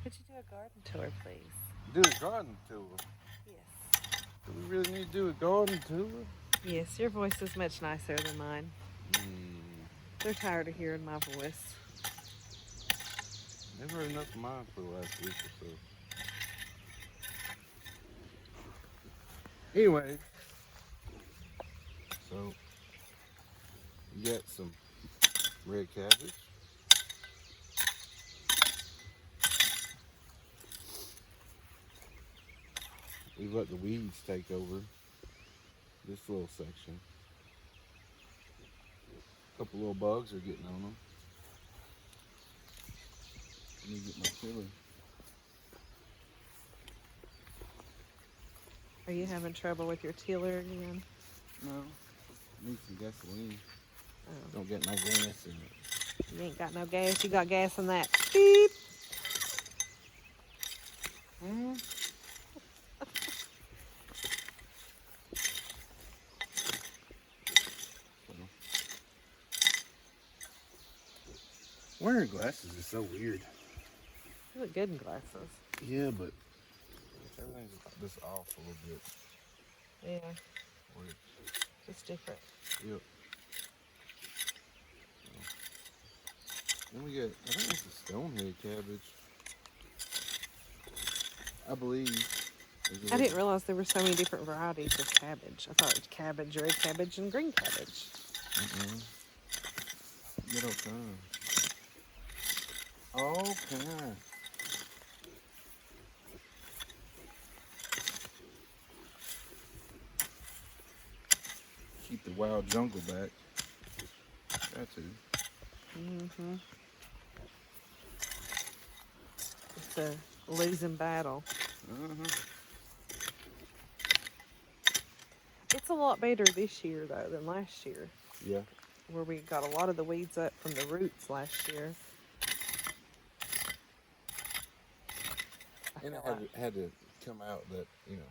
Could you do a garden tour, please? Do a garden tour? Yes. Do we really need to do a garden tour? Yes, your voice is much nicer than mine. Hmm. They're tired of hearing my voice. Never heard enough of mine for the last week or so. Anyway, so you got some red cabbage. We've let the weeds take over this little section. A couple little bugs are getting on them. Let me get my tiller. Are you having trouble with your tiller again? No, need some gasoline. Oh. Don't get no gas in it. You ain't got no gas. You got gas in that. Beep. Hmm. Wearing glasses is so weird. You look good in glasses. Yeah, but everything's just off a little bit. Yeah, Weird. it's different. Yep. Then we got, I think it's a stonehead cabbage. I believe. I didn't realize there were so many different varieties of cabbage. I thought it was cabbage, red cabbage, and green cabbage. Get all kinds. All kinds. Keep the wild jungle back. That too. Mm-hmm. It's a losing battle. It's a lot better this year, though, than last year. Yeah. Where we got a lot of the weeds up from the roots last year. And it had to come out that, you know,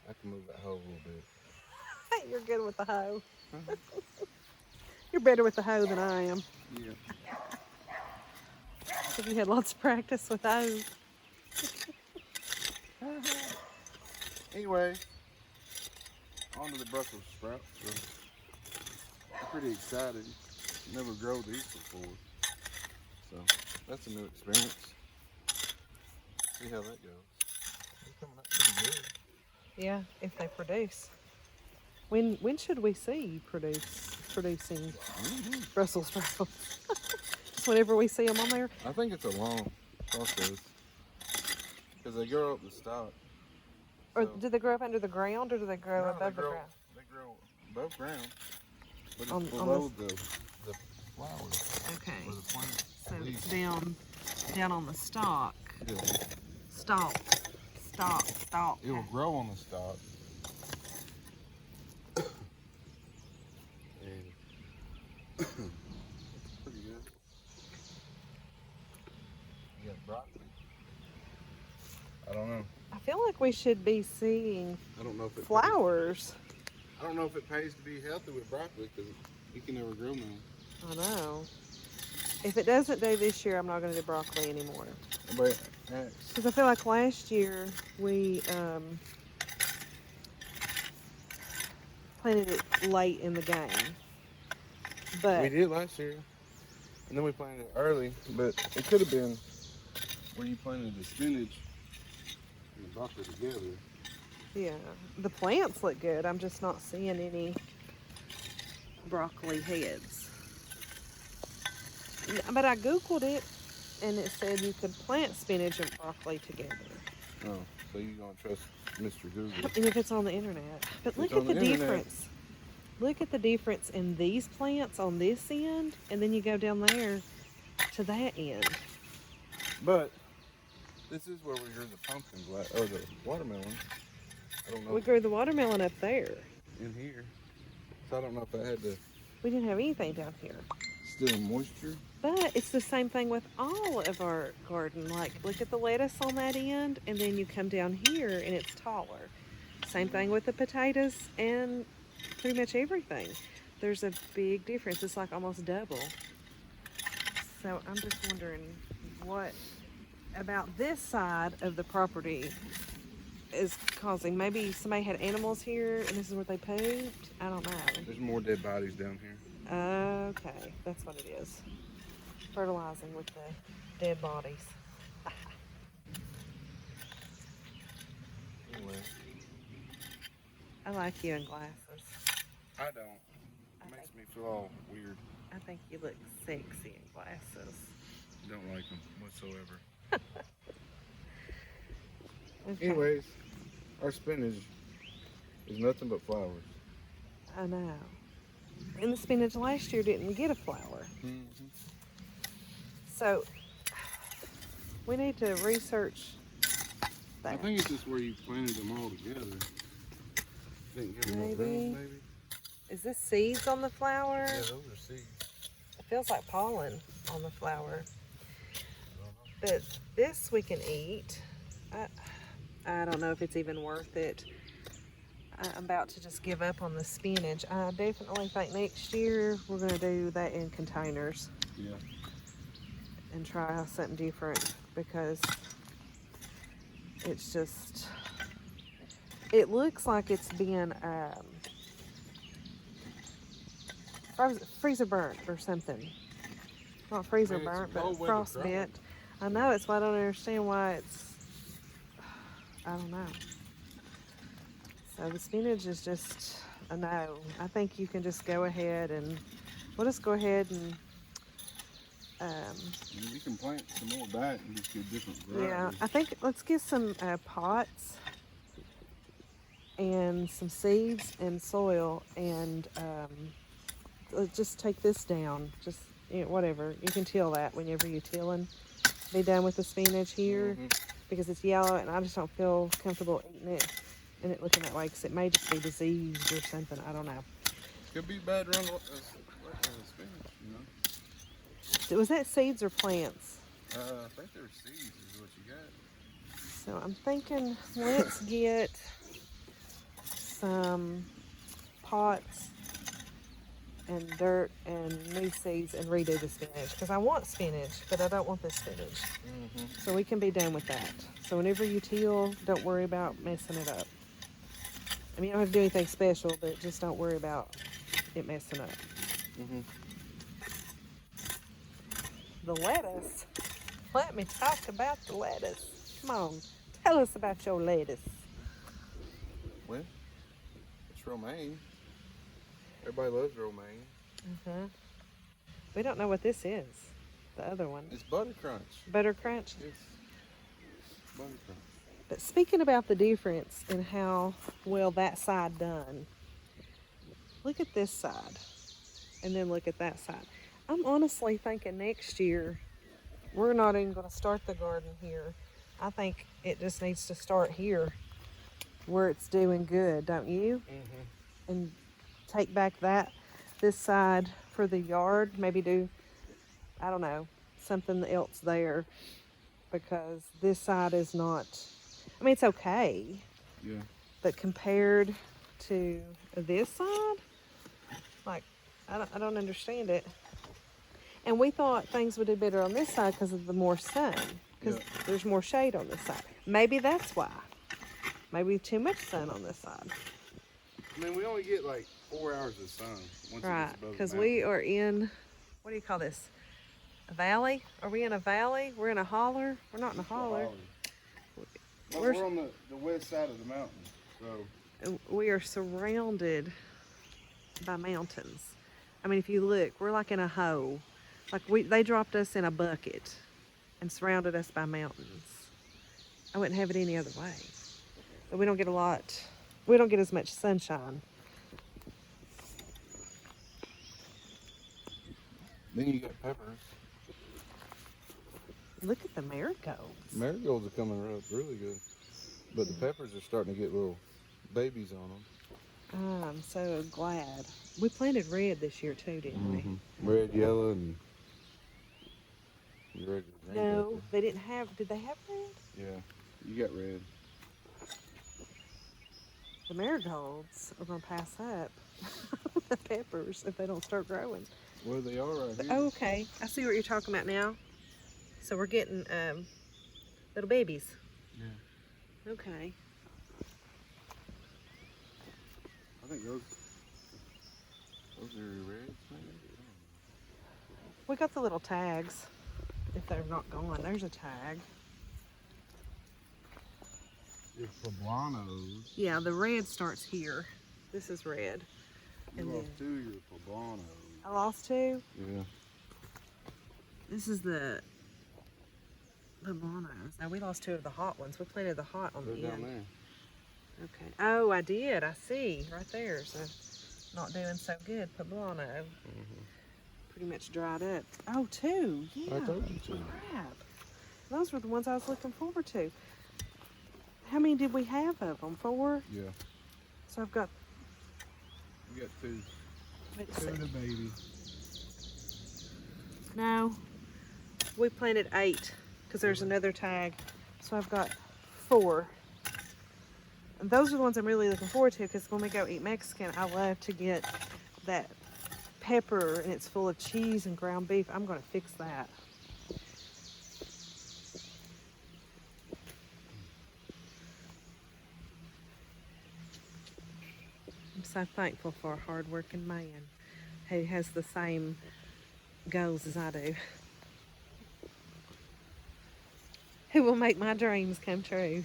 I can move that hoe a little bit. You're good with the hoe. You're better with the hoe than I am. Yeah. Have you had lots of practice with hoes? Anyway, on to the Brussels sprouts. So I'm pretty excited. Never grown these before. So that's a new experience. See how that goes. They're coming up pretty good. Yeah, if they produce. When should we see you producing Brussels sprouts? Just whenever we see them on there? I think it's a long process because they grow up the stalk. Or do they grow up under the ground, or do they grow above the ground? They grow above ground, but it's On below the flowers. Okay. Or the plant. So it's down on the stalk. Yeah. Stalk. It will grow on the stalk. And it's pretty good. You got broccoli. I don't know. I feel like we should be seeing I don't know if it flowers. I don't know if it pays to be healthy with broccoli because you can never grow none. I know. If it doesn't do this year, I'm not going to do broccoli anymore. But ask. Because I feel like last year we planted it late in the game. But We did last year, and then we planted it early. But it could have been where you planted the spinach and the broccoli together. yeah, the plants look good. I'm just not seeing any broccoli heads. But I Googled it, and it said you could plant spinach and broccoli together. Oh, so you're gonna trust Mr. Google? And if it's on the internet. But look It's at on the the internet. difference. Look at the difference in these plants on this end, and then you go down there to that end. But this is where we grew the pumpkins or the watermelon. I don't know. We grew the watermelon up there. In here, so I don't know if I had to We didn't have anything down here. still moisture. But it's the same thing with all of our garden. Like, look at the lettuce on that end, and then you come down here and it's taller. Same thing with the potatoes and pretty much everything. There's a big difference. It's like almost double. So I'm just wondering what about this side of the property is causing. Maybe somebody had animals here and this is where they pooped. I don't know. There's more dead bodies down here. Okay, that's what it is. Fertilizing with the dead bodies. Anyway, I like you in glasses. I don't. It makes me feel all weird. I think you look sexy in glasses. Don't like them whatsoever. Okay. Anyways, our spinach is nothing but flowers. I know. And the spinach last year didn't get a flower. Mm-hmm. So we need to research that. I think it's just where you planted them all together. Didn't give them enough Maybe. room, maybe. Is this seeds on the flower? Yeah, those are seeds. It feels like pollen on the flower. But this we can eat. I don't know if it's even worth it. I'm about to just give up on the spinach. I definitely think next year we're going to do that in containers. Yeah. And try something different because it's just, it looks like it's been freezer burnt or something. Not freezer burnt, but frostbit. I know, it's why I don't understand why it's, I don't know. So the spinach is just a no. I think you can just go ahead and, we'll just go ahead and you can plant some more back and just get different varieties. yeah, I think let's get some pots and some seeds and soil and let's just take this down. Just whatever. You can till that whenever you're tilling. Be done with the spinach here because it's yellow and I just don't feel comfortable eating it and it looking that way because it may just be diseased or something. I don't know. Could be bad around the spinach, you know. Was that seeds or plants? I think they're seeds is what you got. So I'm thinking let's get some pots and dirt and new seeds and redo the spinach because I want spinach, but I don't want this spinach. So we can be done with that. So whenever you till, don't worry about messing it up. I mean, you don't have to do anything special, but just don't worry about it messing up. The lettuce. Let me talk about the lettuce. Come on, tell us about your lettuce. Well, it's romaine. Everybody loves romaine. We don't know what this is. The other one. It's butter crunch. Butter crunch. It's butter crunch. But speaking about the difference in how well that side done, look at this side and then look at that side. I'm honestly thinking next year we're not even going to start the garden here. I think it just needs to start here where it's doing good, don't you? And take back this side for the yard, maybe do, I don't know, something else there because this side is not, I mean, it's okay. Yeah. But compared to this side, like, I don't understand it. And we thought things would do better on this side because of the more sun, because there's more shade on this side. Maybe that's why. Maybe too much sun on this side. I mean, we only get like 4 hours of sun. Once Right, because we are in, what do you call this? A valley? Are we in a valley? We're in a holler? We're not in a holler. But we're on the west side of the mountain, so. We are surrounded by mountains. I mean, if you look, we're like in a hole. Like they dropped us in a bucket and surrounded us by mountains. I wouldn't have it any other way. But we don't get we don't get as much sunshine. Then you got peppers. Look at the marigolds. Marigolds are coming up really good. But the peppers are starting to get little babies on them. I'm so glad. We planted red this year too, didn't we? Red, yellow, and red. No, they didn't have, did they have red? Yeah, you got red. The marigolds are going to pass up the peppers if they don't start growing. Well, they are right here. Oh, okay. I see what you're talking about now. So we're getting little babies. Yeah. Okay. I think those are reds, maybe? We got the little tags. If they're not gone, there's a tag. Your poblanos. Yeah, the red starts here. This is red. You And lost then 2 of your poblanos. I lost 2. Yeah. This is the poblanos. Now we lost 2 of the hot ones. We planted the hot on They're the down end. there. Okay. Oh, I did. I see right there. So not doing so good. Poblano. Mm-hmm. Pretty much dried up. Oh, 2. Yeah. I told you to. Crap. Those were the ones I was looking forward to. How many did we have of them? 4? Yeah. So I've got. You got 2. Let's 2 see. and a baby. No. We planted 8 because there's another tag. So I've got 4. And those are the ones I'm really looking forward to because when we go eat Mexican, I love to get that pepper and it's full of cheese and ground beef. I'm going to fix that. I'm so thankful for a hard-working man who has the same goals as I do. Who will make my dreams come true.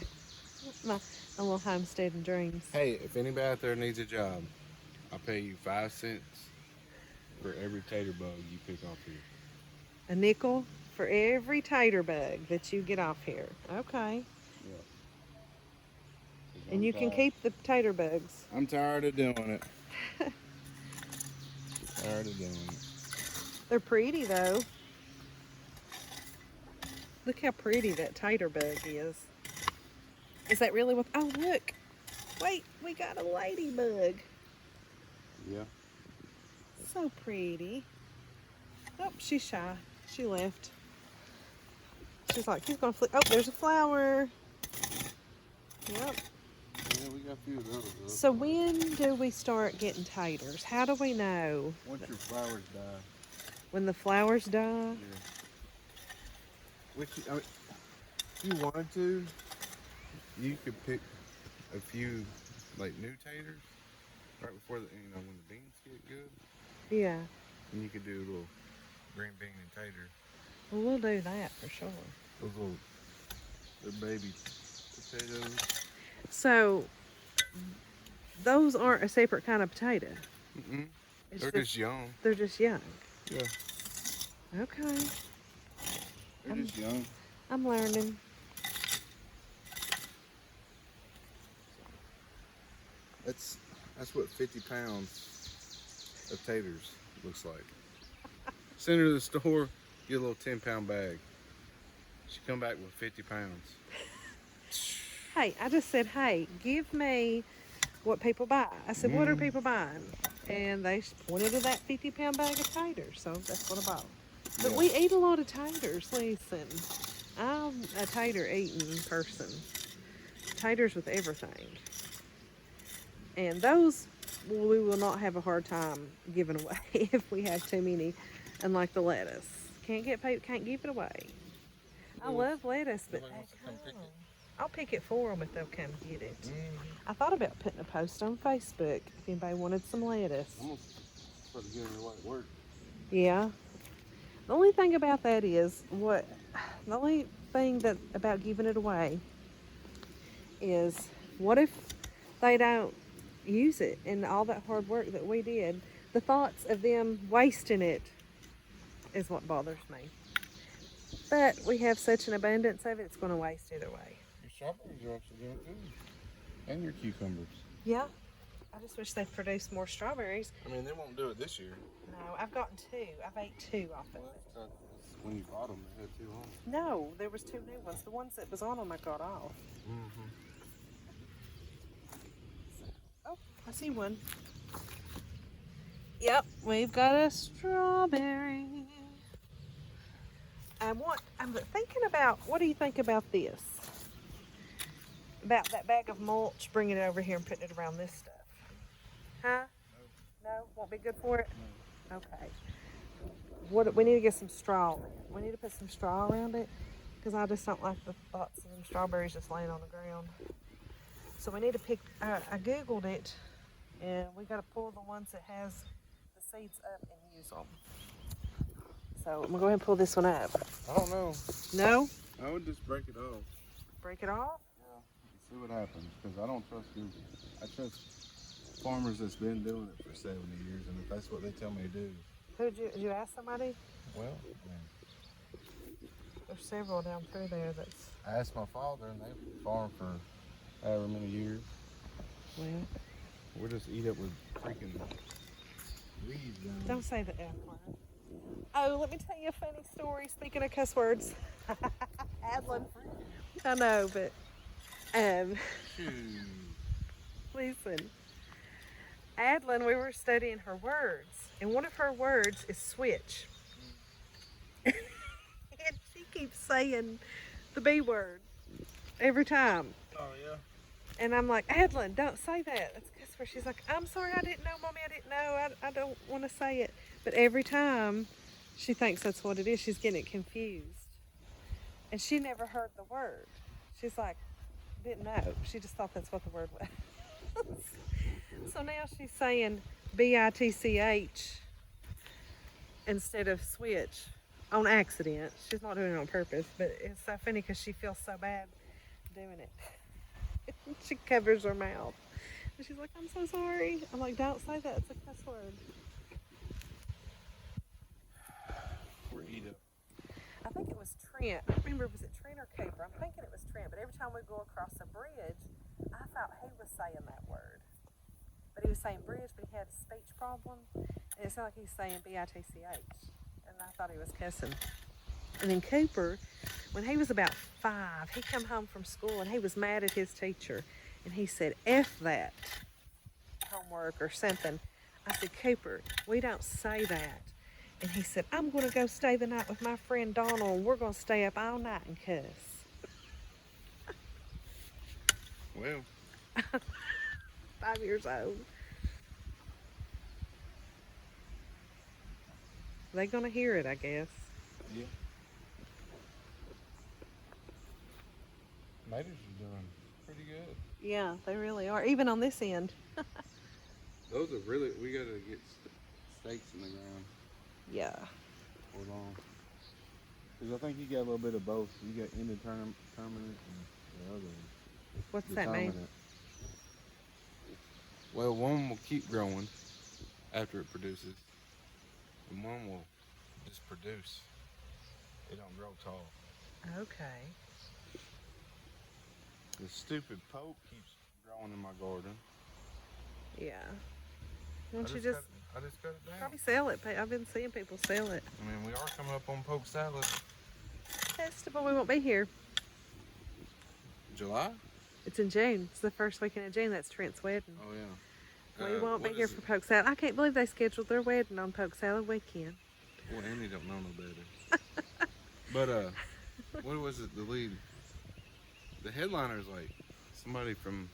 My little homestead and dreams. Hey, if anybody out there needs a job, I'll pay you 5 cents for every tater bug you pick off here. A nickel for every tater bug that you get off here. Okay. Yeah. And you can keep the tater bugs. I'm tired of doing it. Tired of doing it. They're pretty though. Look how pretty that tater bug is. Is that really what? Oh, look. Wait, we got a ladybug. Yeah. So pretty. Oh, she's shy. She left. She's like, he's gonna flip. Oh, there's a flower. Yep. Yeah, we got a few of those. So when do we start getting taters? How do we know? Once your flowers die. When the flowers die? Yeah. Which, I mean, if you wanted to, you could pick a few, like, new taters right before the, when the beans get good. Yeah. And you could do a little green bean and tater. Well, we'll do that for sure. Those little, they're baby potatoes. So those aren't a separate kind of potato. Mm-mm. It's They're just young. They're just young. Yeah. Okay. They're just young. I'm learning. That's what 50 pounds of taters looks like. Send her to the store, get a little 10-pound bag. She come back with 50 pounds. Hey, I just said, hey, give me what people buy. I said, what are people buying? And they pointed to that 50-pound bag of taters, so that's what I bought. But we eat a lot of taters. Listen, I'm a tater eating person. Taters with everything. And those, well, we will not have a hard time giving away if we have too many. Unlike the lettuce, can't give it away. I love lettuce, but I'll pick it for them if they'll come get it. I thought about putting a post on Facebook if anybody wanted some lettuce. I'm gonna start giving her white work. Yeah. The only thing about that is the only thing that about giving it away is what if they don't use it and all that hard work that we did? The thoughts of them wasting it is what bothers me. But we have such an abundance of it, it's going to waste either way. Your strawberries are actually doing good. And your cucumbers. Yeah. I just wish they'd produced more strawberries. I mean, they won't do it this year. No, I've gotten 2. I've ate 2 off of it. When you bought them, they had 2 on. No, there was 2 new ones. The ones that was on them I got off. Oh, I see one. Yep, we've got a strawberry. I'm thinking about, what do you think about this? About that bag of mulch, bringing it over here and putting it around this stuff. Huh? No? Won't be good for it? No. Okay. what we need to get some straw. We need to put some straw around it because I just don't like the thoughts of them strawberries just laying on the ground. So we need to pick. I googled it, and we got to pull the ones that has the seeds up and use them. So I'm gonna go ahead and pull this one up. I don't know. No, I would just break it off. break it off. Yeah. And see what happens, because I don't trust Google. I trust farmers that's been doing it for 70 years, and if that's what they tell me to do. Did you ask somebody? Well, man. There's several down through there that's. I asked my father, and they farmed for however many years. Well, We'll just eat up with freaking weeds. don't say the F word. Oh, let me tell you a funny story. Speaking of cuss words, Adlin. I know, but listen, Adlin, we were studying her words, and one of her words is switch, and she keeps saying the B word every time. Oh, yeah. And I'm like, Adlin, don't say that. That's a cuss word. She's like, I'm sorry, I didn't know, Mommy, I didn't know. I don't want to say it. But every time she thinks that's what it is, she's getting it confused. And she never heard the word. She's like, didn't know. She just thought that's what the word was. So now she's saying bitch instead of switch on accident. She's not doing it on purpose, but it's so funny because she feels so bad doing it. She covers her mouth. And she's like, I'm so sorry. I'm like, don't say that. It's a cuss word. We're eat up. I think it was Trent. I don't remember, was it Trent or Cooper? I'm thinking it was Trent, but every time we go across a bridge, I thought he was saying that word. But he was saying bridge, but he had a speech problem. And it sounded like he was saying bitch. And I thought he was cussing. And then Cooper, when he was about 5, he come home from school and he was mad at his teacher. And he said, F that homework or something. I said, Cooper, we don't say that. And he said, I'm going to go stay the night with my friend Donald, and we're going to stay up all night and cuss. Well, 5 years old. They're going to hear it, I guess. yeah. Tomatoes are doing pretty good. Yeah, they really are. Even on this end. Those are really, we got to get stakes in the ground Yeah. for long. Because I think you got a little bit of both. You got indeterminate and the other one. What's that mean? Determinate. Well, one will keep growing after it produces, and one will just produce. It don't grow tall. Okay. The stupid poke keeps growing in my garden. Yeah. I Won't you just just cut it down. probably sell it? I've been seeing people sell it. I mean, we are coming up on poke salad. Festival, we won't be here. July? It's in June. It's the first weekend of June. That's Trent's wedding. Oh, yeah. We won't be what here is for it? Poke Salad. I can't believe they scheduled their wedding on Poke Salad weekend. Well, Andy don't know no better. But, what was it, the lead? The headliner's like somebody from...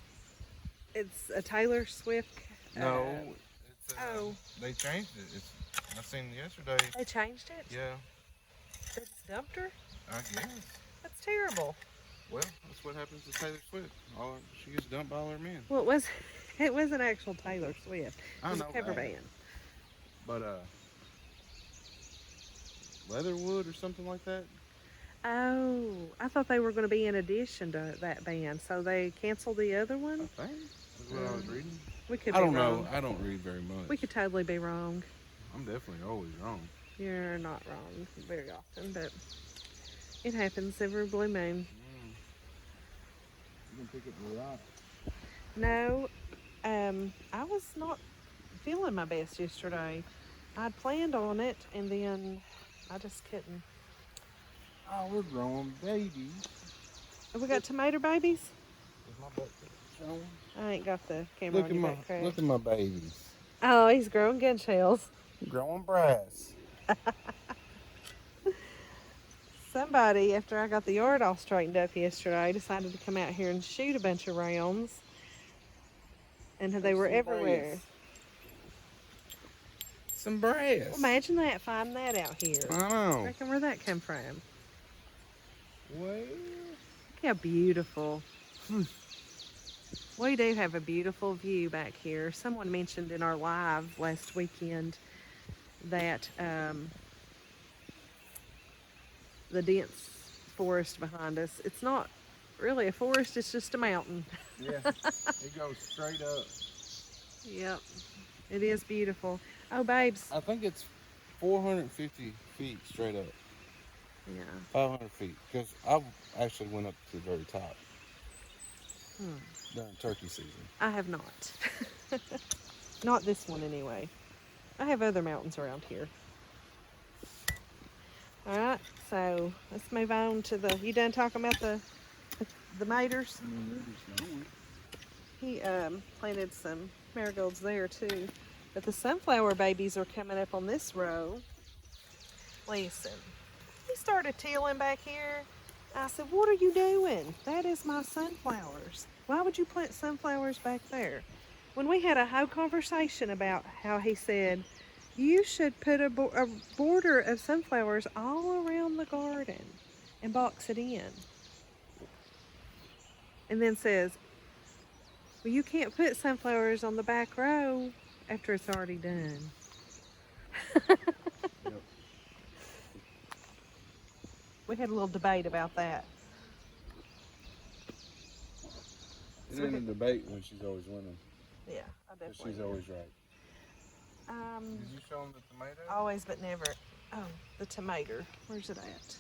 It's a Taylor Swift. No, it's, oh. they changed it. I seen it yesterday. They changed it? Yeah, They just dumped her? I guess. That's terrible. Well, that's what happens to Taylor Swift. She gets dumped by all her men. Well, it was an actual Taylor Swift. It was a cover band. But, Leatherwood or something like that? Oh, I thought they were going to be in addition to that band, so they canceled the other one? I think. That's what I was reading. We could I be don't wrong. know. I don't read very much. We could totally be wrong. I'm definitely always wrong. You're not wrong very often, but it happens every blue moon. You can pick up the rock. No, I was not feeling my best yesterday. I'd planned on it, and then I just couldn't. Oh, we're growing babies. We got tomato babies? Is my butt showing? I ain't got the camera on your back crack. Look at my babies. Oh, he's growing gun shells. Growing brass. Somebody, after I got the yard all straightened up yesterday, decided to come out here and shoot a bunch of rounds. And they were everywhere. Some brass. Well, imagine that, finding that out here. I know. Reckon where that come from. Well. Look how beautiful. We do have a beautiful view back here. Someone mentioned in our live last weekend that the dense forest behind us, it's not really a forest, it's just a mountain. Yeah, it goes straight up. Yep, it is beautiful. Oh, babes. I think it's 450 feet straight up. Yeah. 500 feet. Because I actually went up to the very top during turkey season. I have not. Not this one anyway. I have other mountains around here. All right, so let's move on to the. You done talking about the maters? He planted some marigolds there too, but the sunflower babies are coming up on this row. Listen, he started tilling back here. I said, "What are you doing? That is my sunflowers. Why would you plant sunflowers back there?" When we had a whole conversation about how he said, you should put a border of sunflowers all around the garden and box it in. And then says, well, you can't put sunflowers on the back row after it's already done. Yep. We had a little debate about that. It ain't a debate when she's always winning. Yeah, I Because definitely. she's always right. Um, Did you show them the tomato? always but never. Oh, the tomato. Where's it at?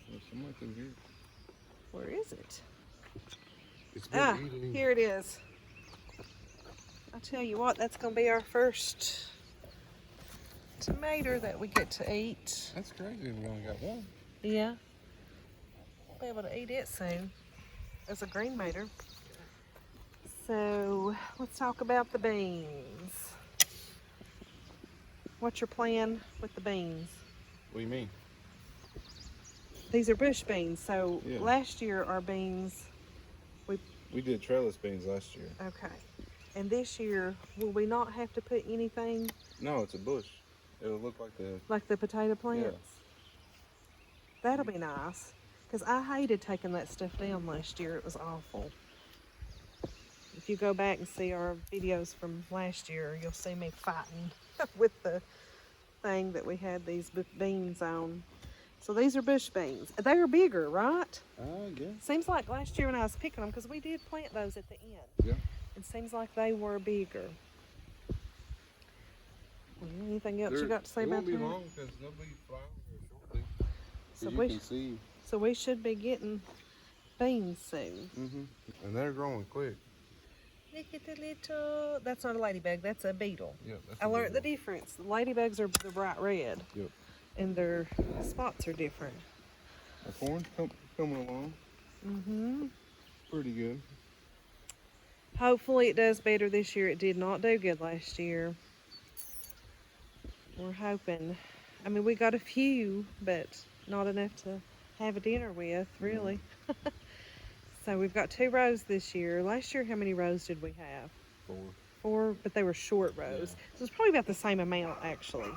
There's some like in here. Where is it? It's been Ah, eating. here it is. I'll tell you what, that's going to be our first tomato that we get to eat. That's crazy. We only got one. Yeah. Be able to eat it soon as a green mater. So let's talk about the beans. What's your plan with the beans? What do you mean? These are bush beans. So Yeah. last year our beans, We did trellis beans last year. okay. And this year, will we not have to put anything No, it's a bush. It'll look like the potato plants? That'll be nice. Because I hated taking that stuff down last year. It was awful. If you go back and see our videos from last year, you'll see me fighting with the thing that we had these beans on. So these are bush beans. They're bigger, right? Yeah. Seems like last year when I was picking them, because we did plant those at the end. Yeah. It seems like they were bigger. Well, anything else you got to say about that? It won't be long because they'll be flowering here shortly. So you we, can see. so we should be getting beans soon. And they're growing quick. Look at the little, that's not a ladybug, that's a beetle. Yep. That's I learned the difference. The ladybugs are the bright red. Yep. And their spots are different. The corn's coming along. Pretty good. Hopefully it does better this year. It did not do good last year. We're hoping. I mean, we got a few, but not enough to have a dinner with, really. So we've got 2 rows this year. Last year, how many rows did we have? 4. 4, but they were short rows. Yeah. So it's probably about the same amount, actually,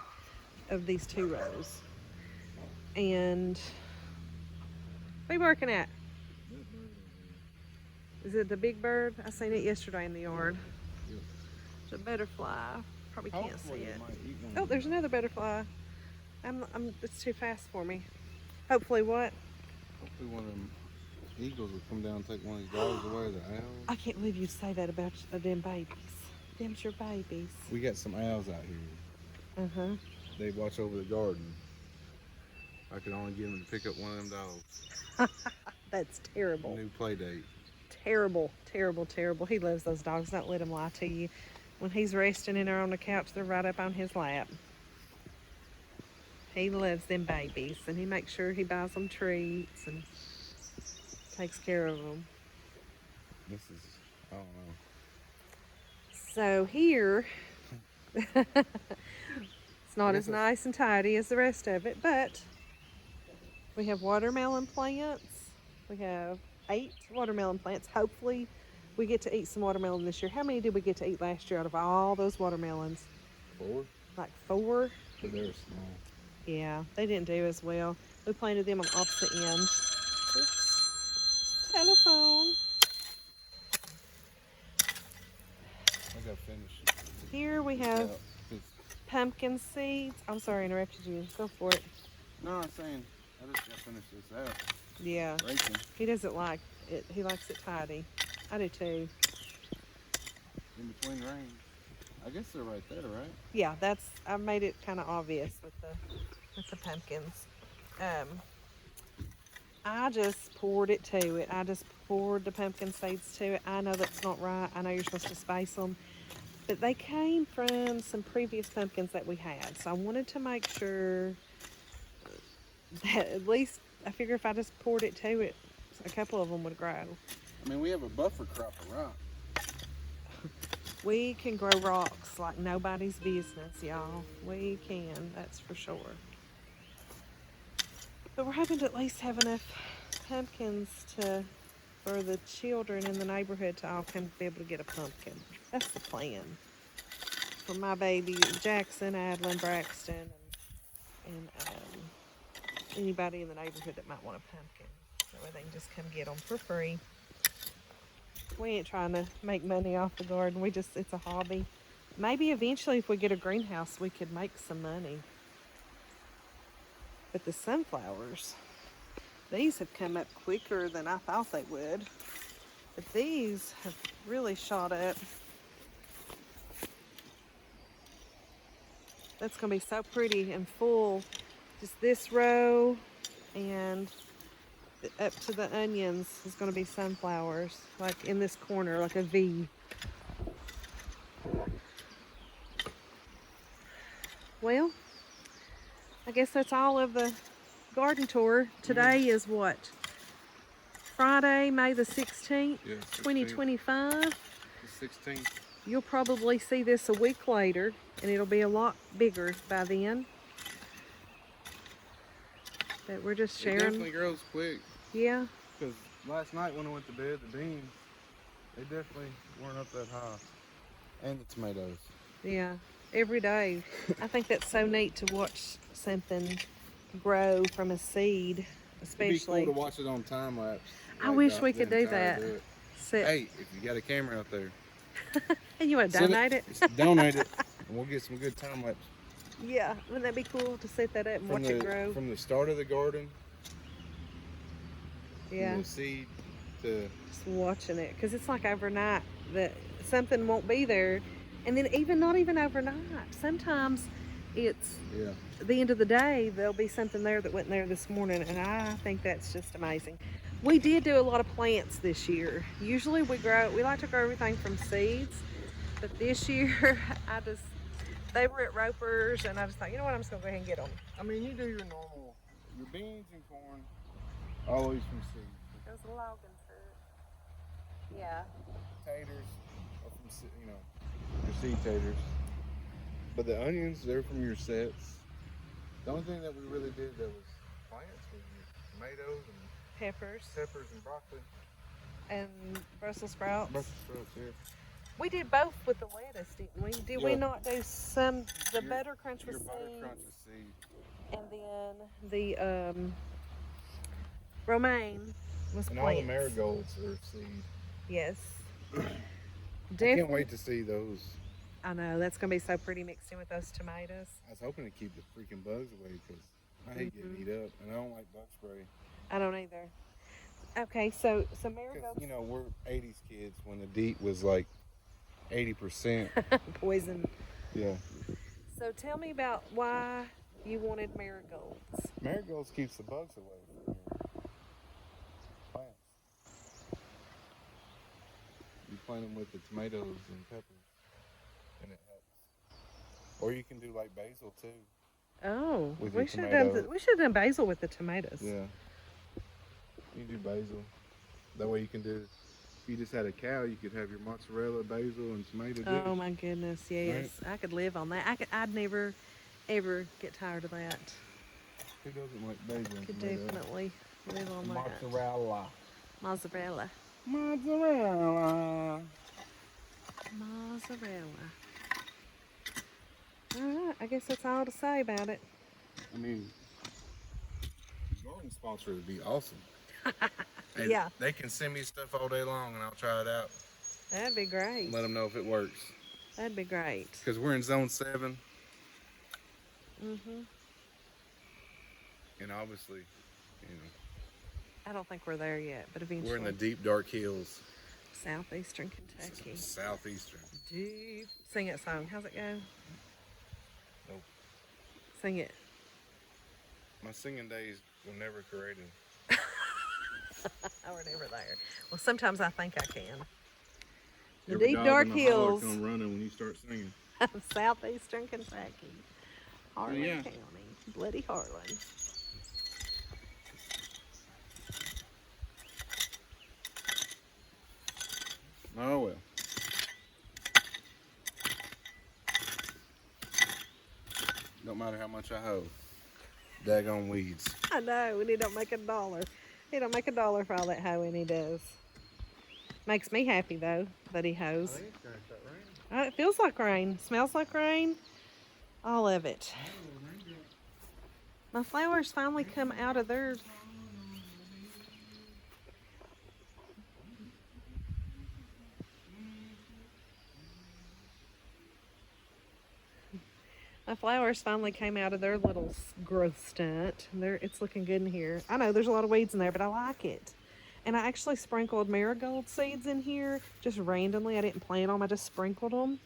of these 2 rows. And what are you working at? Is it the big bird? I seen it yesterday in the yard. Yep. It's a butterfly. Probably can't see it. Oh, Oh, there's another butterfly. It's too fast for me. Hopefully what? Hopefully one of them eagles will come down and take one of these dogs away, the owls. I can't believe you say that about them babies. Them's your babies. We got some owls out here. Uh-huh. They watch over the garden. I could only get them to pick up one of them dogs. That's terrible. New play date. Terrible, terrible, terrible. He loves those dogs. Don't let him lie to you. When he's resting in there on the couch, they're right up on his lap. He loves them babies, and he makes sure he buys them treats and takes care of them. This is, I don't know. So here, it's not as nice and tidy as the rest of it, but we have watermelon plants. We have 8 watermelon plants. Hopefully we get to eat some watermelon this year. How many did we get to eat last year out of all those watermelons? 4. like 4. But they're small. Yeah, they didn't do as well. We planted them on opposite end. Oops. Telephone. I gotta finish. Here we have pumpkin seeds. I'm sorry I interrupted you. Go for it. No, I'm saying I just gotta finish this out. Yeah. Racing. He doesn't like it. He likes it tidy. I do too. In between rain. I guess they're right there, right? Yeah, I made it kind of obvious with the pumpkins. I just poured it to it. I just poured the pumpkin seeds to it. I know that's not right. I know you're supposed to space them. But they came from some previous pumpkins that we had. So I wanted to make sure that at least, I figure if I just poured it to it, a couple of them would grow. I mean, we have a buffer crop of rock. We can grow rocks like nobody's business, y'all. We can, that's for sure. But we're hoping to at least have enough pumpkins for the children in the neighborhood to all come be able to get a pumpkin. That's the plan. For my baby Jackson, Adlin, Braxton, and anybody in the neighborhood that might want a pumpkin. That way they can just come get them for free. We ain't trying to make money off the garden. It's a hobby. Maybe eventually if we get a greenhouse, we could make some money. But the sunflowers, these have come up quicker than I thought they would. But these have really shot up. That's going to be so pretty and full. Just this row and up to the onions is going to be sunflowers, like in this corner, like a V. Well, I guess that's all of the garden tour. Today is what? Friday, May the 16th, Yeah, 2025. The 16th. You'll probably see this a week later, and it'll be a lot bigger by then. But we're just sharing. It definitely grows quick. Yeah. Because last night when I went to bed, the beans, they definitely weren't up that high. And the tomatoes. Yeah. Every day. I think that's so neat to watch something grow from a seed, especially. It'd be cool to watch it on time lapse. I wish we could do that. Hey, if you got a camera out there, and you want to donate it? Donate it, and we'll get some good time lapse. Yeah, wouldn't that be cool to set that up and watch it grow? From the start of the garden, yeah, from the seed to just watching it, because it's like overnight that something won't be there, and then not even overnight. Sometimes it's the end of the day. There'll be something there that wasn't there this morning, and I think that's just amazing. We did do a lot of plants this year. Usually we like to grow everything from seeds, but this year they were at Roper's, and I just thought, you know what, I'm just gonna go ahead and get them. I mean, you do your normal, your beans and corn, always from seed. Those Logan fruit. Yeah. Taters are from, your seed taters. But the onions, they're from your sets. The only thing that we really did that was plants was your tomatoes and peppers and broccoli. And Brussels sprouts. Brussels sprouts, yeah. We did both with the lettuce, didn't we? Did we not do the butter crunch with seeds? Butter crunch with seed. And then the romaine was and plants. all the marigolds are seed. Yes. I can't wait to see those. I know, that's going to be so pretty mixed in with those tomatoes. I was hoping to keep the freaking bugs away because I hate getting eat up, and I don't like bug spray. I don't either. Okay, so marigolds. You know, we're 80s kids when the DEET was like 80%. Poison. Yeah. So tell me about why you wanted marigolds. Marigolds keeps the bugs away from your plants. You plant them with the tomatoes and peppers, and it helps. Or you can do like basil too. Oh, with we should have done basil with the tomatoes. Yeah. You do basil. That way you can do, if you just had a cow, you could have your mozzarella, basil, and tomato dish. Oh my goodness, yes. Right? I could live on that. I'd never, ever get tired of that. Who doesn't like basil and Could tomato? definitely live on that. Mozzarella. Mozzarella. Mozzarella. Mozzarella. Alright, I guess that's all to say about it. I mean, garden sponsor would be awesome. Hey, Yeah. they can send me stuff all day long and I'll try it out. That'd be great. Let them know if it works. That'd be great. Because we're in zone 7. Mm-hmm. And obviously, you know, I don't think we're there yet, but eventually. we're in the deep, dark hills. Southeastern Kentucky. Southeastern. Deep. Sing it song. How's it go? Nope. Sing it. My singing days were never created. We're never there. Well, sometimes I think I can. The Every deep, dog dark in the holler hills come running when you start singing. of southeastern Kentucky. Harlan yeah. County. Bloody Harlan. Oh well. Don't matter how much I hoe. Daggone weeds. I know, and he don't make $1. He don't make $1 for all that hoeing he does. Makes me happy though that he hoes. It feels like rain. Smells like rain. All of it. My flowers finally come out of their... My flowers finally came out of their little growth stunt. It's looking good in here. I know there's a lot of weeds in there, but I like it. And I actually sprinkled marigold seeds in here just randomly. I didn't plant them. I just sprinkled them.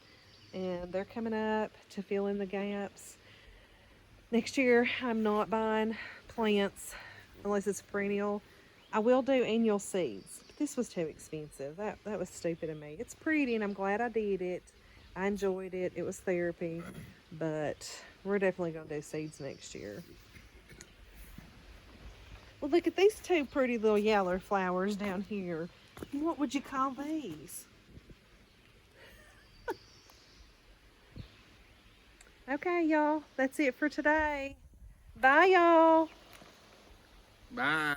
And they're coming up to fill in the gaps. Next year, I'm not buying plants unless it's perennial. I will do annual seeds. But this was too expensive. That was stupid of me. It's pretty, and I'm glad I did it. I enjoyed it. It was therapy. But we're definitely going to do seeds next year. Well, look at these two pretty little yellow flowers down here. What would you call these? Okay, y'all. That's it for today. Bye, y'all. Bye.